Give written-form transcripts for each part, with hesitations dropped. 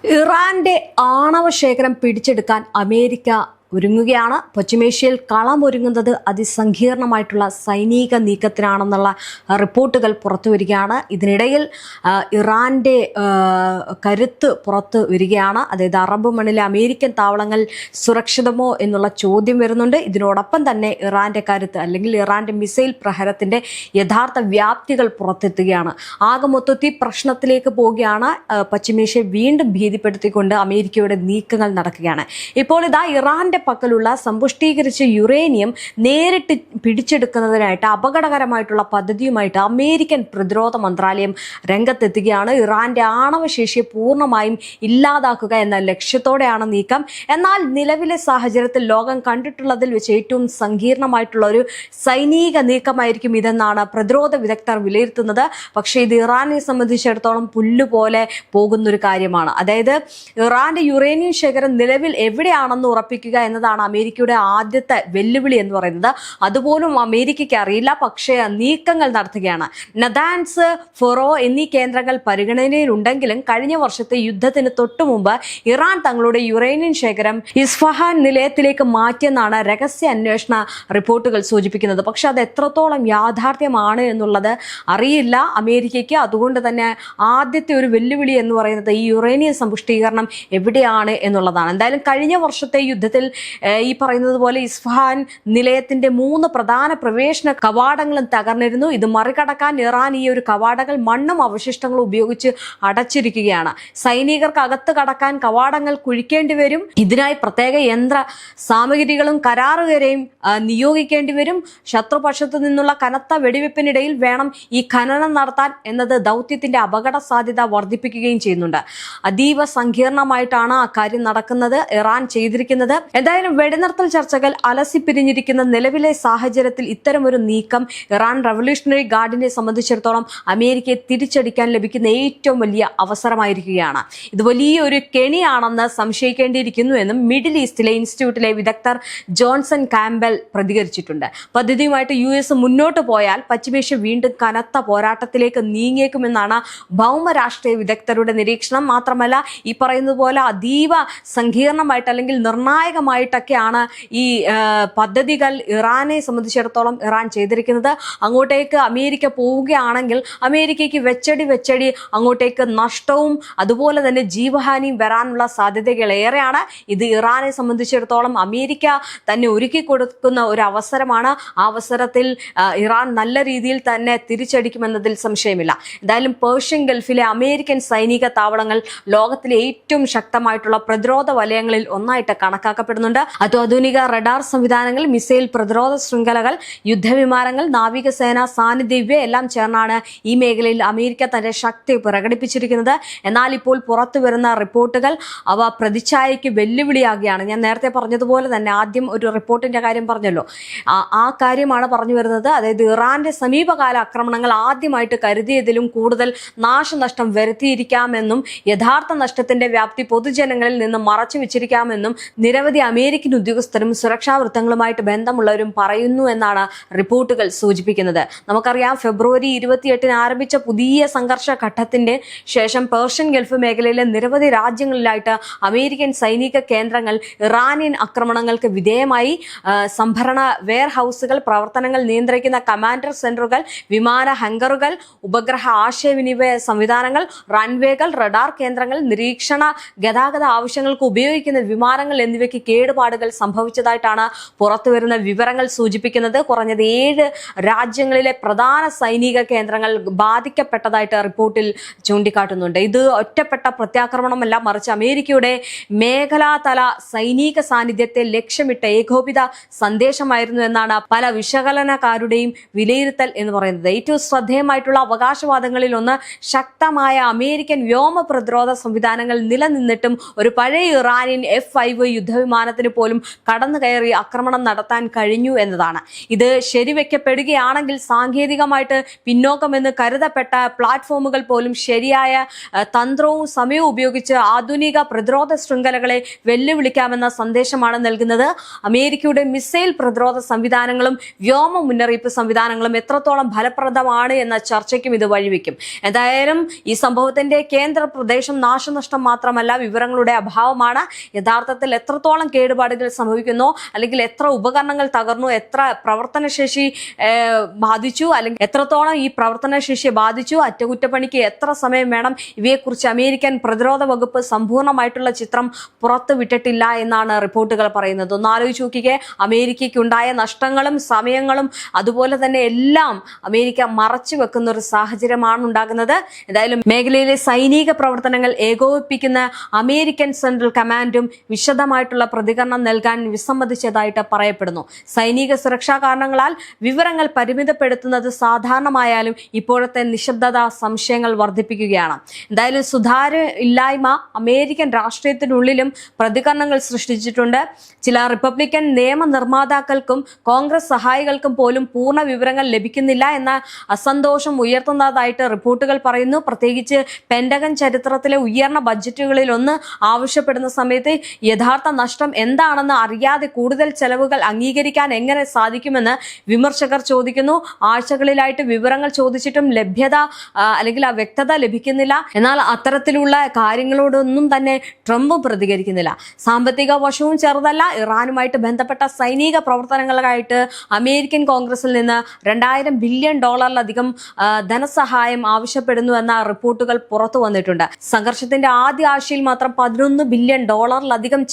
ഇറാന്റെ ആണവ ശേഖരം പിടിച്ചെടുക്കാൻ അമേരിക്ക ഒരുങ്ങുകയാണ്. പശ്ചിമേഷ്യയിൽ കളമൊരുങ്ങുന്നത് അതിസങ്കീർണമായിട്ടുള്ള സൈനിക നീക്കത്തിനാണെന്നുള്ള റിപ്പോർട്ടുകൾ പുറത്തു വരികയാണ്. ഇതിനിടയിൽ ഇറാന്റെ കരുത്ത് പുറത്തു വരികയാണ്. അതായത് അറബ് മണ്ണിലെ അമേരിക്കൻ താവളങ്ങൾ സുരക്ഷിതമോ എന്നുള്ള ചോദ്യം വരുന്നുണ്ട്. ഇതിനോടൊപ്പം തന്നെ ഇറാന്റെ കരുത്ത് അല്ലെങ്കിൽ ഇറാന്റെ മിസൈൽ പ്രഹരത്തിന്റെ യഥാർത്ഥ വ്യാപ്തികൾ പുറത്തെത്തുകയാണ്. ആകെ മൊത്തത്തിൽ പ്രശ്നത്തിലേക്ക് പോവുകയാണ്. പശ്ചിമേഷ്യയെ വീണ്ടും ഭീതിപ്പെടുത്തിക്കൊണ്ട് അമേരിക്കയുടെ നീക്കങ്ങൾ നടക്കുകയാണ്. ഇപ്പോൾ ഇതാ ഇറാന്റെ പക്കലുള്ള സമ്പുഷ്ടീകരിച്ച യുറേനിയം നേരിട്ട് പിടിച്ചെടുക്കുന്നതിനായിട്ട് അപകടകരമായിട്ടുള്ള പദ്ധതിയുമായിട്ട് അമേരിക്കൻ പ്രതിരോധ മന്ത്രാലയം രംഗത്തെത്തുകയാണ്. ഇറാന്റെ ആണവശേഷിയെ പൂർണ്ണമായും ഇല്ലാതാക്കുക എന്ന ലക്ഷ്യത്തോടെയാണ് നീക്കം. എന്നാൽ നിലവിലെ സാഹചര്യത്തിൽ ലോകം കണ്ടിട്ടുള്ളതിൽ വെച്ച് ഏറ്റവും സങ്കീർണമായിട്ടുള്ള ഒരു സൈനിക നീക്കമായിരിക്കും ഇതെന്നാണ് പ്രതിരോധ വിദഗ്ധർ വിലയിരുത്തുന്നത്. പക്ഷേ ഇത് ഇറാനെ സംബന്ധിച്ചിടത്തോളം പുല്ലുപോലെ പോകുന്നൊരു കാര്യമാണ്. അതായത് ഇറാന്റെ യുറേനിയം ശേഖരം നിലവിൽ എവിടെയാണെന്ന് ഉറപ്പിക്കുക എന്നതാണ് അമേരിക്കയുടെ ആദ്യത്തെ വെല്ലുവിളി എന്ന് പറയുന്നത്. അതുപോലും അമേരിക്കയ്ക്ക് അറിയില്ല. പക്ഷേ നീക്കങ്ങൾ നടത്തുകയാണ്. നദാൻസ്, ഫൊറോ എന്നീ കേന്ദ്രങ്ങൾ പരിഗണനയിലുണ്ടെങ്കിലും കഴിഞ്ഞ വർഷത്തെ യുദ്ധത്തിന് തൊട്ടുമുമ്പ് ഇറാൻ തങ്ങളുടെ യുറേനിയം ശേഖരം ഇസ്ഫഹാൻ നിലയത്തിലേക്ക് മാറ്റിയെന്നാണ് രഹസ്യ അന്വേഷണ റിപ്പോർട്ടുകൾ സൂചിപ്പിക്കുന്നത്. പക്ഷെ അത് എത്രത്തോളം യാഥാർത്ഥ്യമാണ് എന്നുള്ളത് അറിയില്ല അമേരിക്കയ്ക്ക്. അതുകൊണ്ട് തന്നെ ആദ്യത്തെ ഒരു വെല്ലുവിളി എന്ന് പറയുന്നത് ഈ യുറേനിയം സമ്പുഷ്ടീകരണം എവിടെയാണ് എന്നുള്ളതാണ്. എന്തായാലും കഴിഞ്ഞ വർഷത്തെ യുദ്ധത്തിൽ ഈ പറയുന്നത് പോലെ ഇസ്ഫഹാൻ നിലയത്തിന്റെ 3 പ്രധാന പ്രവേശന കവാടങ്ങളും തകർന്നിരുന്നു. ഇത് മറികടക്കാൻ ഇറാൻ ഈ ഒരു കവാടങ്ങൾ മണ്ണും അവശിഷ്ടങ്ങളും ഉപയോഗിച്ച് അടച്ചിരിക്കുകയാണ്. സൈനികർക്ക് അകത്ത് കടക്കാൻ കവാടങ്ങൾ കുഴിക്കേണ്ടി വരും. ഇതിനായി പ്രത്യേക യന്ത്ര സാമഗ്രികളും കരാറുകാരെയും നിയോഗിക്കേണ്ടി വരും. ശത്രുപക്ഷത്തു നിന്നുള്ള കനത്ത വെടിവെപ്പിനിടയിൽ വേണം ഈ ഖനനം നടത്താൻ എന്നത് ദൗത്യത്തിന്റെ അപകട സാധ്യത വർദ്ധിപ്പിക്കുകയും ചെയ്യുന്നുണ്ട്. അതീവ സങ്കീർണമായിട്ടാണ് ആ കാര്യം നടക്കുന്നത്, ഇറാൻ ചെയ്തിരിക്കുന്നത്. എന്തായാലും വെടിനിർത്തൽ ചർച്ചകൾ അലസിപ്പിരിഞ്ഞിരിക്കുന്ന നിലവിലെ സാഹചര്യത്തിൽ ഇത്തരമൊരു നീക്കം ഇറാൻ റവല്യൂഷണറി ഗാർഡിനെ സംബന്ധിച്ചിടത്തോളം അമേരിക്കയെ തിരിച്ചടിക്കാൻ ലഭിക്കുന്ന ഏറ്റവും വലിയ അവസരമായിരിക്കുകയാണ്. ഇത് വലിയൊരു കെണിയാണെന്ന് സംശയിക്കേണ്ടിയിരിക്കുന്നു എന്നും മിഡിൽ ഈസ്റ്റിലെ ഇൻസ്റ്റിറ്റ്യൂട്ടിലെ വിദഗ്ധർ ജോൺസൺ കാമ്പൽ പ്രതികരിച്ചിട്ടുണ്ട്. പദ്ധതിയുമായിട്ട് US മുന്നോട്ട് പോയാൽ പശ്ചിമേഷ്യ വീണ്ടും കനത്ത പോരാട്ടത്തിലേക്ക് നീങ്ങിയേക്കുമെന്നാണ് ഭൗമരാഷ്ട്രീയ വിദഗ്ധരുടെ നിരീക്ഷണം. മാത്രമല്ല ഈ പറയുന്നത് പോലെ അതീവ സങ്കീർണമായിട്ട് അല്ലെങ്കിൽ നിർണായകമായിട്ടൊക്കെയാണ് ഈ പദ്ധതികൾ ഇറാനെ സംബന്ധിച്ചിടത്തോളം ഇറാൻ ചെയ്തിരിക്കുന്നത്. അങ്ങോട്ടേക്ക് അമേരിക്ക പോവുകയാണെങ്കിൽ അമേരിക്കയ്ക്ക് വെച്ചടി അങ്ങോട്ടേക്ക് നഷ്ടവും അതുപോലെ തന്നെ ജീവഹാനിയും വരാനുള്ള സാധ്യതകൾ ഏറെയാണ്. ഇത് ഇറാനെ സംബന്ധിച്ചിടത്തോളം അമേരിക്ക തന്നെ ഒരുക്കി കൊടുക്കുന്ന ഒരു അവസരമാണ്. ആ അവസരത്തിൽ ഇറാൻ നല്ല രീതിയിൽ തന്നെ തിരിച്ചടിക്കുമെന്നതിൽ സംശയമില്ല. എന്തായാലും പേർഷ്യൻ ഗൾഫിലെ അമേരിക്കൻ സൈനിക താവളങ്ങൾ ലോകത്തിലെ ഏറ്റവും ശക്തമായിട്ടുള്ള പ്രതിരോധ വലയങ്ങളിൽ ഒന്നായിട്ട് കണക്കാക്കപ്പെടുന്നുണ്ട്. അത്യാധുനിക റഡാർ സംവിധാനങ്ങൾ, മിസൈൽ പ്രതിരോധ ശൃംഖലകൾ, യുദ്ധവിമാനങ്ങൾ, നാവികസേന സാന്നിധ്യം എല്ലാം ചേർന്നാണ് ഈ മേഖലയിൽ അമേരിക്ക തന്റെ ശക്തി പ്രകടിപ്പിച്ചിരിക്കുന്നത്. എന്നാൽ ഇപ്പോൾ പുറത്തു വരുന്ന റിപ്പോർട്ടുകൾ അവ പ്രതിച്ഛായയ്ക്ക് വെല്ലുവിളിയാകുകയാണ്. ഞാൻ നേരത്തെ പറഞ്ഞതുപോലെ തന്നെ ആദ്യം ഒരു റിപ്പോർട്ടിന്റെ കാര്യം പറഞ്ഞല്ലോ, ആ കാര്യമാണ് പറഞ്ഞു വരുന്നത്. അതായത് ഇറാന്റെ സമീപകാല ആക്രമണങ്ങൾ ആദ്യമായിട്ട് കരുതിയതിലും കൂടുതൽ നാശനഷ്ടം വരുത്തിയിരിക്കാമെന്നും യഥാർത്ഥ നഷ്ടത്തിന്റെ വ്യാപ്തി പൊതുജനങ്ങളിൽ നിന്ന് മറച്ചു വെച്ചിരിക്കാമെന്നും നിരവധി അമേരിക്കൻ ഉദ്യോഗസ്ഥരും സുരക്ഷാ വൃത്തങ്ങളുമായിട്ട് ബന്ധമുള്ളവരും പറയുന്നു എന്നാണ് റിപ്പോർട്ടുകൾ സൂചിപ്പിക്കുന്നത്. നമുക്കറിയാം, ഫെബ്രുവരി 28 ആരംഭിച്ച പുതിയ സംഘർഷ ഘട്ടത്തിന്റെ ശേഷം പേർഷ്യൻ ഗൾഫ് മേഖലയിലെ നിരവധി രാജ്യങ്ങളിലായിട്ട് അമേരിക്കൻ സൈനിക കേന്ദ്രങ്ങൾ ഇറാനിയൻ ആക്രമണങ്ങൾക്ക് വിധേയമായി. സംഭരണ വെയർ ഹൗസുകൾ, പ്രവർത്തനങ്ങൾ നിയന്ത്രിക്കുന്ന കമാൻഡർ സെന്ററുകൾ, വിമാന ഹംഗറുകൾ, ഉപഗ്രഹ ആശയവിനിമയ സംവിധാനങ്ങൾ, റൺവേകൾ, റഡാർ കേന്ദ്രങ്ങൾ, നിരീക്ഷണ ഗതാഗത ആവശ്യങ്ങൾക്ക് ഉപയോഗിക്കുന്ന വിമാനങ്ങൾ എന്നിവയ്ക്ക് കേടുപാടുകൾ സംഭവിച്ചതായിട്ടാണ് പുറത്തുവരുന്ന വിവരങ്ങൾ സൂചിപ്പിക്കുന്നത്. കുറഞ്ഞത് 7 രാജ്യങ്ങളിലെ പ്രധാന സൈനിക കേന്ദ്രങ്ങൾ ബാധിക്കപ്പെട്ടതായിട്ട് റിപ്പോർട്ടിൽ ചൂണ്ടിക്കാട്ടുന്നുണ്ട്. ഇത് ഒറ്റപ്പെട്ട പ്രത്യാക്രമണമല്ല, മറിച്ച് അമേരിക്കയുടെ മേഖലാതല സൈനിക സാന്നിധ്യത്തെ ലക്ഷ്യമിട്ട ഏകോപിത സന്ദേശമായിരുന്നു എന്നാണ് പല വിശകലനക്കാരുടെയും വിലയിരുത്തൽ എന്ന് പറയുന്നത്. ഏറ്റവും ശ്രദ്ധേയമായിട്ടുള്ള അവകാശവാദങ്ങളിൽ ഒന്ന്, ശക്തമായ അമേരിക്കൻ വ്യോമ പ്രതിരോധ സംവിധാനങ്ങൾ നിലനിന്നിട്ടും ഒരു പഴയ ഇറാനിയൻ F-5 യുദ്ധവിമാനത്തെ വിമാനത്തിന് പോലും കടന്നു കയറി ആക്രമണം നടത്താൻ കഴിഞ്ഞു എന്നതാണ്. ഇത് ശരിവെക്കപ്പെടുകയാണെങ്കിൽ സാങ്കേതികമായിട്ട് പിന്നോക്കമെന്ന് കരുതപ്പെട്ട പ്ലാറ്റ്ഫോമുകൾ പോലും ശരിയായ തന്ത്രവും സമയവും ഉപയോഗിച്ച് ആധുനിക പ്രതിരോധ ശൃംഖലകളെ വെല്ലുവിളിക്കാമെന്ന സന്ദേശമാണ് നൽകുന്നത്. അമേരിക്കയുടെ മിസൈൽ പ്രതിരോധ സംവിധാനങ്ങളും വ്യോമ മുന്നറിയിപ്പ് സംവിധാനങ്ങളും എത്രത്തോളം ഫലപ്രദമാണ് എന്ന ചർച്ചയ്ക്കും ഇത് വഴിവെക്കും. എന്തായാലും ഈ സംഭവത്തിന്റെ കേന്ദ്ര പ്രദേശം നാശനഷ്ടം മാത്രമല്ല, വിവരങ്ങളുടെ അഭാവമാണ്. യഥാർത്ഥത്തിൽ എത്രത്തോളം കേടുപാടുകൾ സംഭവിക്കുന്നു, അല്ലെങ്കിൽ എത്ര ഉപകരണങ്ങൾ തകർന്നു, എത്ര പ്രവർത്തനശേഷി ബാധിച്ചു, അല്ലെങ്കിൽ എത്രത്തോളം ഈ പ്രവർത്തനശേഷിയെ ബാധിച്ചു, അറ്റകുറ്റപ്പണിക്ക് എത്ര സമയം വേണം, ഇവയെക്കുറിച്ച് അമേരിക്കൻ പ്രതിരോധ വകുപ്പ് സമ്പൂർണ്ണമായിട്ടുള്ള ചിത്രം പുറത്തുവിട്ടിട്ടില്ല എന്നാണ് റിപ്പോർട്ടുകൾ പറയുന്നത്. ഒന്ന് ആലോചിച്ച് നോക്കിക്കേ, അമേരിക്കയ്ക്കുണ്ടായ നഷ്ടങ്ങളും സമയങ്ങളും അതുപോലെ തന്നെ എല്ലാം അമേരിക്ക മറച്ചു വെക്കുന്ന ഒരു സാഹചര്യമാണ് ഉണ്ടാകുന്നത്. എന്തായാലും മേഖലയിലെ സൈനിക പ്രവർത്തനങ്ങൾ ഏകോപിപ്പിക്കുന്ന അമേരിക്കൻ സെൻട്രൽ കമാൻഡും വിശദമായിട്ടുള്ള പ്രതികരണം നൽകാൻ വിസമ്മതിച്ചതായിട്ട് പറയപ്പെടുന്നു. സൈനിക സുരക്ഷാ കാരണങ്ങളാൽ വിവരങ്ങൾ പരിമിതപ്പെടുത്തുന്നത് സാധാരണമായാലും ഇപ്പോഴത്തെ നിശബ്ദത സംശയങ്ങൾ വർദ്ധിപ്പിക്കുകയാണ്. എന്തായാലും സുതാര്യ ഇല്ലായ്മ അമേരിക്കൻ രാഷ്ട്രീയത്തിനുള്ളിലും പ്രതികരണങ്ങൾ സൃഷ്ടിച്ചിട്ടുണ്ട്. ചില റിപ്പബ്ലിക്കൻ നിയമനിർമ്മാതാക്കൾക്കും കോൺഗ്രസ് സഹായികൾക്കും പോലും പൂർണ്ണ വിവരങ്ങൾ ലഭിക്കുന്നില്ല എന്ന അസന്തോഷം ഉയർത്തുന്നതായിട്ട് റിപ്പോർട്ടുകൾ പറയുന്നു. പ്രത്യേകിച്ച് പെന്റഗൺ ചരിത്രത്തിലെ ഉയർന്ന ബഡ്ജറ്റുകളിൽ ഒന്ന് ആവശ്യപ്പെടുന്ന സമയത്ത് യഥാർത്ഥ നഷ്ടം എന്താണെന്ന് അറിയാതെ കൂടുതൽ ചെലവുകൾ അംഗീകരിക്കാൻ എങ്ങനെ സാധിക്കുമെന്ന് വിമർശകർ ചോദിക്കുന്നു. ആഴ്ചകളിലായിട്ട് വിവരങ്ങൾ ചോദിച്ചിട്ടും ലഭ്യത അല്ലെങ്കിൽ ആ വ്യക്തത ലഭിക്കുന്നില്ല. എന്നാൽ അത്തരത്തിലുള്ള കാര്യങ്ങളോടൊന്നും തന്നെ ട്രംപ് പ്രതികരിക്കുന്നില്ല. സാമ്പത്തിക വശവും ചെറുതല്ല. ഇറാനുമായിട്ട് ബന്ധപ്പെട്ട സൈനിക പ്രവർത്തനങ്ങൾക്കായിട്ട് അമേരിക്കൻ കോൺഗ്രസിൽ നിന്ന് $2000 ബില്യൺ ധനസഹായം ആവശ്യപ്പെടുന്നു എന്ന റിപ്പോർട്ടുകൾ പുറത്തു വന്നിട്ടുണ്ട്. സംഘർഷത്തിന്റെ ആദ്യ ആഴ്ചയിൽ മാത്രം $11 ബില്യൺ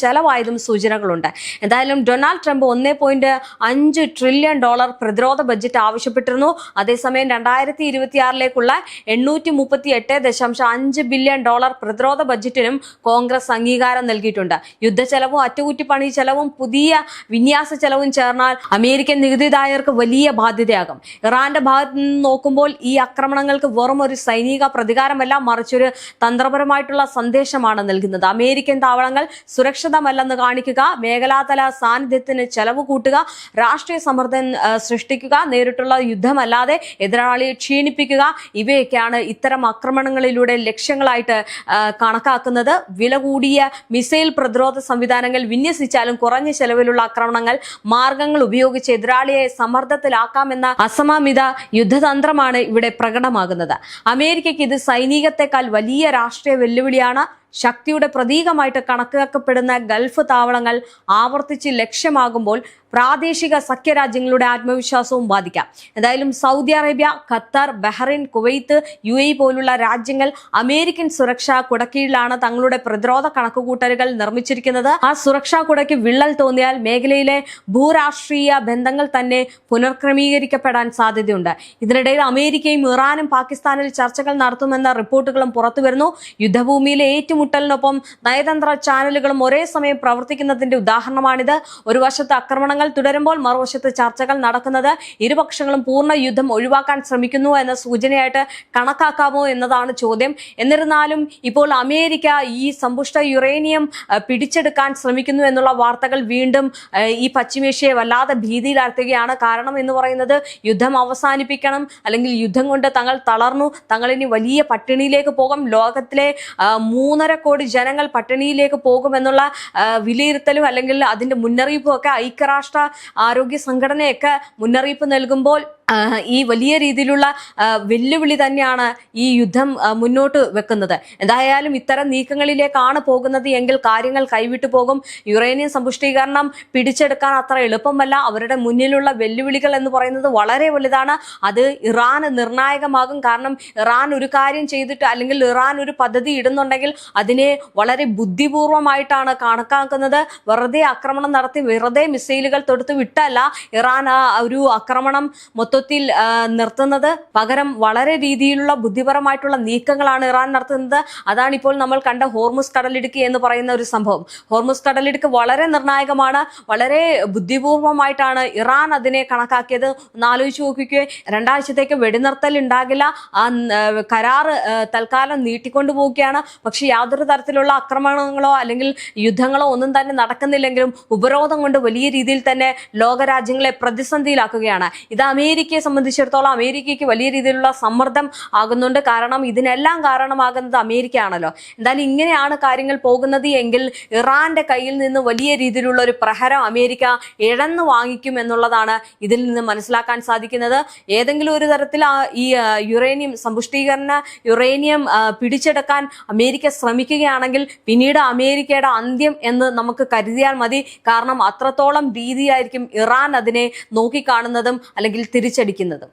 ചെലവായതും സൂചനകളുണ്ട്. എന്തായാലും ഡൊണാൾഡ് ട്രംപ് $1.5 ട്രില്യൺ പ്രതിരോധ ബഡ്ജറ്റ് ആവശ്യപ്പെട്ടിരുന്നു. അതേസമയം 2026ലേക്കുള്ള $838.5 ബില്യൺ പ്രതിരോധ ബഡ്ജറ്റിനും കോൺഗ്രസ് അംഗീകാരം നൽകിയിട്ടുണ്ട്. യുദ്ധച്ചെലവും അറ്റകുറ്റപ്പണി ചെലവും പുതിയ വിന്യാസ ചെലവും ചേർന്നാൽ അമേരിക്കൻ നികുതിദായകർക്ക് വലിയ ബാധ്യതയാകും. ഇറാന്റെ ഭാഗത്ത് നിന്ന് നോക്കുമ്പോൾ ഈ ആക്രമണങ്ങൾക്ക് വെറും ഒരു സൈനിക പ്രതികാരമല്ല, മറിച്ചൊരു തന്ത്രപരമായിട്ടുള്ള സന്ദേശമാണ് നൽകുന്നത്. അമേരിക്കൻ താവളങ്ങൾ സുരക്ഷിതമല്ലെന്ന് കാണിക്കുക, മേഖലാതല സാന്നിധ്യത്തിന് ചെലവ് കൂട്ടുക, രാഷ്ട്രീയ സമ്മർദ്ദം സൃഷ്ടിക്കുക, നേരിട്ടുള്ള യുദ്ധമല്ലാതെ എതിരാളിയെ ക്ഷീണിപ്പിക്കുക, ഇവയൊക്കെയാണ് ഇത്തരം ആക്രമണങ്ങളിലൂടെ ലക്ഷ്യങ്ങളായിട്ട് കണക്കാക്കുന്നത്. വില കൂടിയ മിസൈൽ പ്രതിരോധ സംവിധാനങ്ങൾ വിന്യസിച്ചാലും കുറഞ്ഞ ചെലവിലുള്ള ആക്രമണങ്ങൾ മാർഗങ്ങൾ ഉപയോഗിച്ച് എതിരാളിയെ സമ്മർദ്ദത്തിലാക്കാമെന്ന അസമമിത യുദ്ധതന്ത്രമാണ് ഇവിടെ പ്രകടമാകുന്നത്. അമേരിക്കയ്ക്ക് ഇത് സൈനികത്തെക്കാൾ വലിയ രാഷ്ട്രീയ വെല്ലുവിളിയാണ്. ശക്തിയുടെ പ്രതീകമായിട്ട് കണക്കാക്കപ്പെടുന്ന ഗൾഫ് താവളങ്ങൾ ആവർത്തിച്ച് ലക്ഷ്യമാകുമ്പോൾ പ്രാദേശിക സഖ്യരാജ്യങ്ങളുടെ ആത്മവിശ്വാസവും ബാധിക്കാം. എന്തായാലും Saudi Arabia, Qatar, Bahrain, Kuwait, UAE പോലുള്ള രാജ്യങ്ങൾ അമേരിക്കൻ സുരക്ഷാ കുടക്കീഴിലാണ് തങ്ങളുടെ പ്രതിരോധ കണക്കുകൂട്ടലുകൾ നിർമ്മിച്ചിരിക്കുന്നത്. ആ സുരക്ഷാ കുടയ്ക്ക് വിള്ളൽ തോന്നിയാൽ മേഖലയിലെ ഭൂരാഷ്ട്രീയ ബന്ധങ്ങൾ തന്നെ പുനർക്രമീകരിക്കപ്പെടാൻ സാധ്യതയുണ്ട്. ഇതിനിടയിൽ അമേരിക്കയും ഇറാനും പാകിസ്ഥാനിൽ ചർച്ചകൾ നടത്തുമെന്ന റിപ്പോർട്ടുകളും പുറത്തുവരുന്നു. യുദ്ധഭൂമിയിലെ ഏറ്റുമുട്ടലിനൊപ്പം നയതന്ത്ര ചാനലുകളും ഒരേ സമയം പ്രവർത്തിക്കുന്നതിന്റെ ഉദാഹരണമാണിത്. ഒരു വശത്ത് ആക്രമണങ്ങൾ തുടരുമ്പോൾ മറുവശത്ത് ചർച്ചകൾ നടക്കുന്നത് ഇരുപക്ഷങ്ങളും പൂർണ്ണ യുദ്ധം ഒഴിവാക്കാൻ ശ്രമിക്കുന്നു എന്ന സൂചനയായിട്ട് കണക്കാക്കാമോ എന്നതാണ് ചോദ്യം. എന്നിരുന്നാലും ഇപ്പോൾ അമേരിക്ക ഈ സമ്പുഷ്ട യുറേനിയം പിടിച്ചെടുക്കാൻ ശ്രമിക്കുന്നു എന്നുള്ള വാർത്തകൾ വീണ്ടും ഈ പശ്ചിമേഷ്യയെ വല്ലാതെ ഭീതിയിലാഴ്ത്തുകയാണ്. കാരണം എന്ന് പറയുന്നത് യുദ്ധം അവസാനിപ്പിക്കണം, അല്ലെങ്കിൽ യുദ്ധം കൊണ്ട് തങ്ങൾ തളർന്നു, തങ്ങളിനി വലിയ പട്ടിണിയിലേക്ക് പോകും, ലോകത്തിലെ 3.5 കോടി ജനങ്ങൾ പട്ടിണിയിലേക്ക് പോകുമെന്നുള്ള വിലയിരുത്തലും അല്ലെങ്കിൽ അതിന്റെ മുന്നറിയിപ്പും ഒക്കെ ഐക്യരാഷ്ട്ര ആരോഗ്യ സംഘടനയൊക്കെ മുന്നറിയിപ്പ് നൽകുമ്പോൾ ഈ വലിയ രീതിയിലുള്ള വെല്ലുവിളി തന്നെയാണ് ഈ യുദ്ധം മുന്നോട്ട് വെക്കുന്നത്. എന്തായാലും ഇത്തരം നീക്കങ്ങളിലേക്കാണ് പോകുന്നത് എങ്കിൽ കാര്യങ്ങൾ കൈവിട്ടു പോകും. യുറേനിയം സമ്പുഷ്ടീകരണം പിടിച്ചെടുക്കാൻ അത്ര എളുപ്പമല്ല. അവരുടെ മുന്നിലുള്ള വെല്ലുവിളികൾ എന്ന് പറയുന്നത് വളരെ വലുതാണ്. അത് ഇറാന് നിർണായകമാകും. കാരണം ഇറാൻ ഒരു കാര്യം ചെയ്തിട്ട് അല്ലെങ്കിൽ ഇറാൻ ഒരു പദ്ധതി ഇടുന്നുണ്ടെങ്കിൽ അതിനെ വളരെ ബുദ്ധിപൂർവമായിട്ടാണ് കണക്കാക്കുന്നത്. വെറുതെ ആക്രമണം നടത്തി വെറുതെ മിസൈലുകൾ തൊടുത്ത് വിട്ടല്ല ഇറാൻ ആ ഒരു ആക്രമണം മൊത്തം മൊത്തത്തിൽ നിർത്തുന്നത്. പകരം വളരെ രീതിയിലുള്ള ബുദ്ധിപരമായിട്ടുള്ള നീക്കങ്ങളാണ് ഇറാൻ നടത്തുന്നത്. അതാണ് ഇപ്പോൾ നമ്മൾ കണ്ട ഹോർമുസ് കടലിടുക്ക് എന്ന് പറയുന്ന ഒരു സംഭവം. ഹോർമുസ് കടലിടുക്ക് വളരെ നിർണായകമാണ്. വളരെ ബുദ്ധിപൂർവമായിട്ടാണ് ഇറാൻ അതിനെ കണക്കാക്കിയത്. ഒന്ന് ആലോചിച്ച് നോക്കിക്കേ, 2 ആഴ്ചത്തേക്ക് വെടിനിർത്തൽ ഉണ്ടാകില്ല, ആ കരാർ തൽക്കാലം നീട്ടിക്കൊണ്ടു പോവുകയാണ്. പക്ഷെ യാതൊരു തരത്തിലുള്ള ആക്രമണങ്ങളോ അല്ലെങ്കിൽ യുദ്ധങ്ങളോ ഒന്നും തന്നെ നടക്കുന്നില്ലെങ്കിലും ഉപരോധം കൊണ്ട് വലിയ രീതിയിൽ തന്നെ ലോകരാജ്യങ്ങളെ പ്രതിസന്ധിയിലാക്കുകയാണ്. ഇത് അമേരിക്കയെ സംബന്ധിച്ചിടത്തോളം അമേരിക്കയ്ക്ക് വലിയ രീതിയിലുള്ള സമ്മർദ്ദം ആകുന്നുണ്ട്. കാരണം ഇതിനെല്ലാം കാരണമാകുന്നത് അമേരിക്കയാണല്ലോ. എന്തായാലും ഇങ്ങനെയാണ് കാര്യങ്ങൾ പോകുന്നത് എങ്കിൽ ഇറാന്റെ കയ്യിൽ നിന്ന് വലിയ രീതിയിലുള്ള ഒരു പ്രഹരം അമേരിക്ക ഇഴന്നു വാങ്ങിക്കും എന്നുള്ളതാണ് ഇതിൽ നിന്ന് മനസ്സിലാക്കാൻ സാധിക്കുന്നത്. ഏതെങ്കിലും ഒരു തരത്തിൽ ഈ യുറേനിയം സമ്പുഷ്ടീകരണ യുറേനിയം പിടിച്ചെടുക്കാൻ അമേരിക്ക ശ്രമിക്കുകയാണെങ്കിൽ പിന്നീട് അമേരിക്കയുടെ അന്ത്യം എന്ന് നമുക്ക് കരുതിയാൽ മതി. കാരണം അത്രത്തോളം രീതിയായിരിക്കും ഇറാൻ അതിനെ നോക്കിക്കാണുന്നതും അല്ലെങ്കിൽ തിരിച്ചടിക്കുന്നതും.